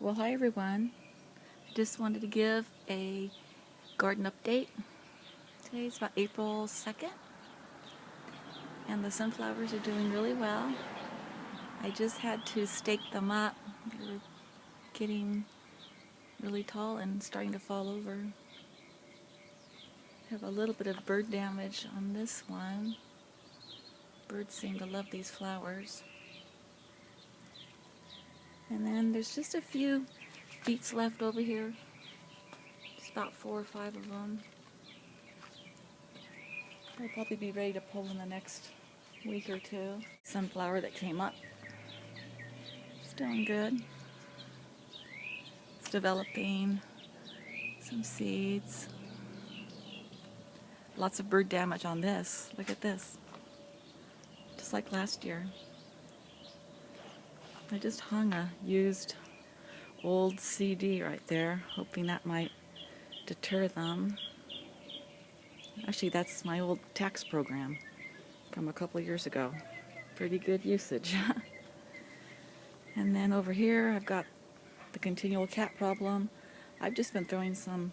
Well, hi everyone. I just wanted to give a garden update. Today's about April 2nd, and the sunflowers are doing really well. I just had to stake them up. They were getting really tall and starting to fall over. I have a little bit of bird damage on this one. Birds seem to love these flowers. And then there's just a few beets left over here. Just about 4 or 5 of them. I'll probably be ready to pull in the next week or two. Sunflower that came up. It's doing good. It's developing some seeds. Lots of bird damage on this. Look at this. Just like last year. I just hung a used old CD right there, hoping that might deter them. Actually, that's my old tax program from a couple years ago. Pretty good usage. And then over here, I've got the continual cat problem. I've just been throwing some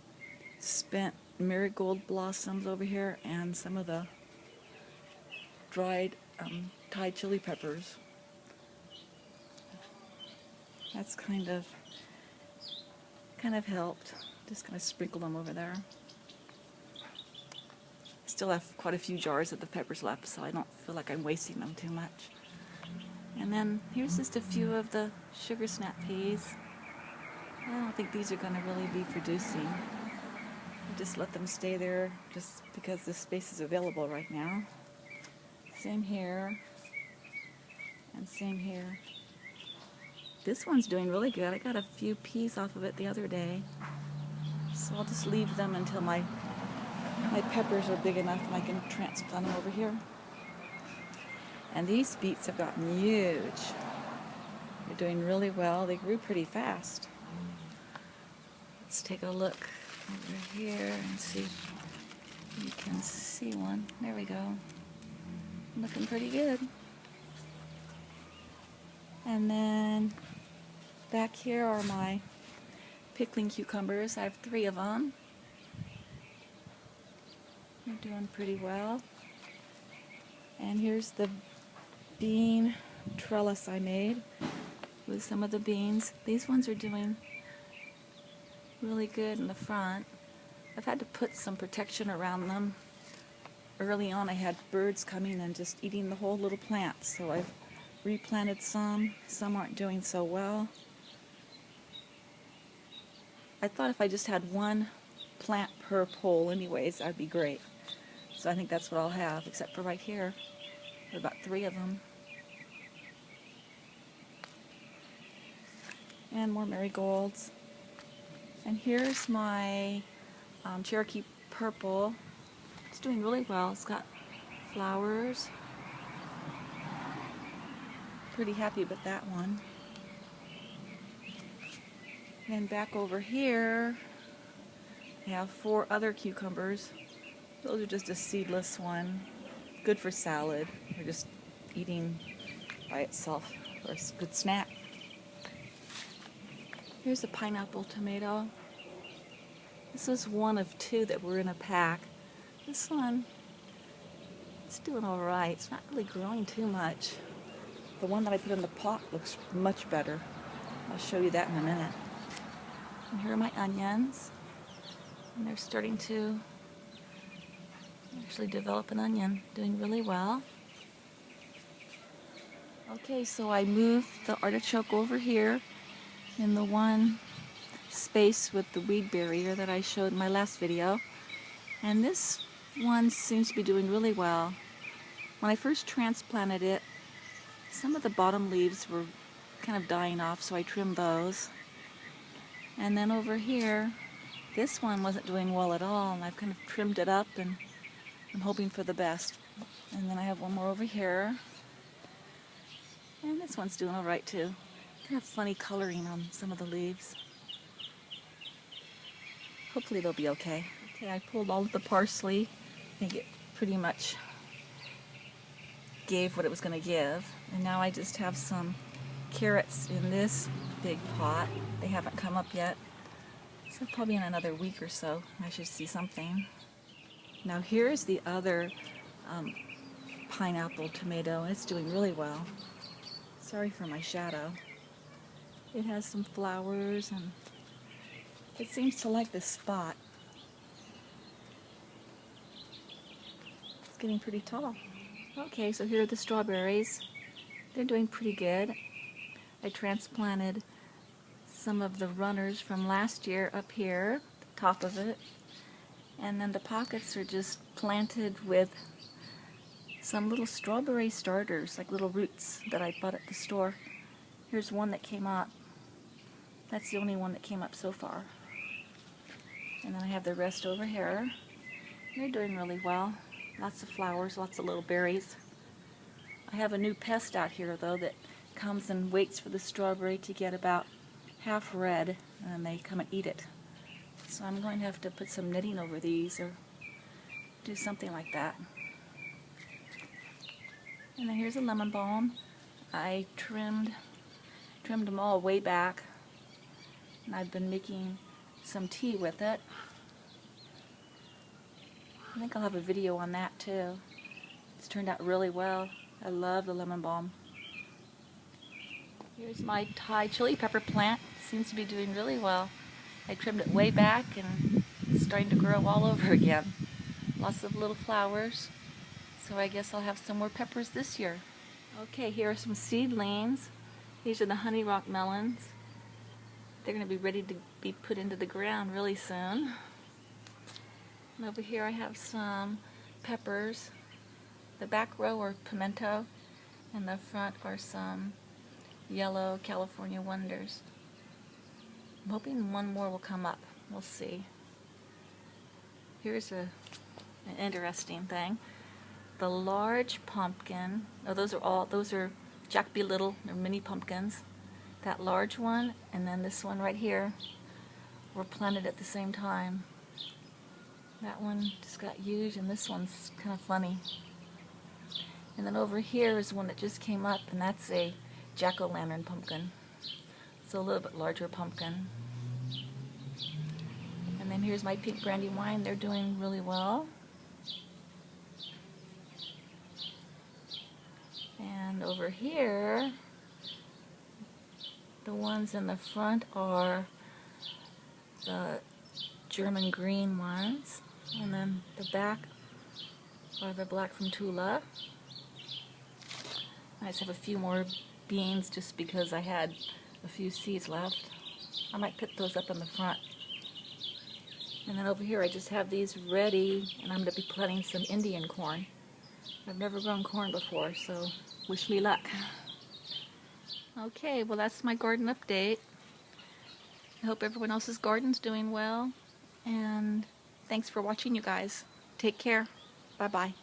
spent marigold blossoms over here and some of the dried Thai chili peppers. That's kind of helped. Just kind of sprinkle them over there. Still have quite a few jars of the peppers left, so I don't feel like I'm wasting them too much. And then here's just a few of the sugar snap peas. I don't think these are going to really be producing. I just let them stay there just because the space is available right now. Same here. And same here. This one's doing really good. I got a few peas off of it the other day. So I'll just leave them until my peppers are big enough and I can transplant them over here. And these beets have gotten huge. They're doing really well. They grew pretty fast. Let's take a look over here and see if you can see one. There we go. Looking pretty good. And then back here are my pickling cucumbers. I have 3 of them. They're doing pretty well. And here's the bean trellis I made with some of the beans. These ones are doing really good in the front. I've had to put some protection around them. Early on I had birds coming and just eating the whole little plant, so I've replanted some. Some aren't doing so well. I thought if I just had 1 plant per pole anyways, that'd be great. So I think that's what I'll have, except for right here. There are about 3 of them. And more marigolds. And here's my Cherokee purple. It's doing really well. It's got flowers. Pretty happy with that one. Then back over here, I have 4 other cucumbers. Those are just a seedless one. Good for salad or just eating by itself for a good snack. Here's a pineapple tomato. This is one of 2 that were in a pack. This one, it's doing all right. It's not really growing too much. The one that I put in the pot looks much better. I'll show you that in a minute. And here are my onions. And they're starting to actually develop an onion. Doing really well. Okay, so I moved the artichoke over here in the one space with the weed barrier that I showed in my last video. And this one seems to be doing really well. When I first transplanted it, some of the bottom leaves were kind of dying off, so I trimmed those. And then over here, this one wasn't doing well at all, and I've kind of trimmed it up, and I'm hoping for the best. And then I have one more over here. And this one's doing all right too. Kind of funny coloring on some of the leaves. Hopefully they'll be okay. Okay, I pulled all of the parsley. I think it pretty much gave what it was going to give. And now I just have some carrots in this big pot. They haven't come up yet. So probably in another week or so I should see something. Now here's the other pineapple tomato. It's doing really well. Sorry for my shadow. It has some flowers and it seems to like this spot. It's getting pretty tall. Okay, so here are the strawberries. They're doing pretty good. I transplanted some of the runners from last year up here, the top of it. And then the pockets are just planted with some little strawberry starters, like little roots that I bought at the store. Here's one that came up. That's the only one that came up so far. And then I have the rest over here. They're doing really well. Lots of flowers, lots of little berries. I have a new pest out here though that comes and waits for the strawberry to get about half red, and then they come and eat it. So I'm going to have to put some netting over these or do something like that. And then here's a lemon balm. I trimmed them all way back, and I've been making some tea with it. I think I'll have a video on that too. It's turned out really well. I love the lemon balm. Here's my Thai chili pepper plant. It seems to be doing really well. I trimmed it way back and it's starting to grow all over again. Lots of little flowers. So I guess I'll have some more peppers this year. Okay, here are some seedlings. These are the honey rock melons. They're going to be ready to be put into the ground really soon. And over here I have some peppers. The back row are pimento, and the front are some yellow California Wonders. I'm hoping one more will come up. We'll see. Here's an interesting thing. The large pumpkin, those are Jack B. Little, they're mini pumpkins. That large one and then this one right here were planted at the same time. That one just got used and this one's kind of funny. And then over here is one that just came up, and that's a jack-o'-lantern pumpkin. It's a little bit larger pumpkin. And then here's my pink brandywine. They're doing really well. And over here, the ones in the front are the German green ones. And then the back are the black from Tula. I just have a few more beans just because I had a few seeds left. I might put those up in the front. And then over here I just have these ready, and I'm going to be planting some Indian corn. I've never grown corn before, so wish me luck. Okay, well that's my garden update. I hope everyone else's garden's doing well, and thanks for watching, you guys. Take care. Bye-bye.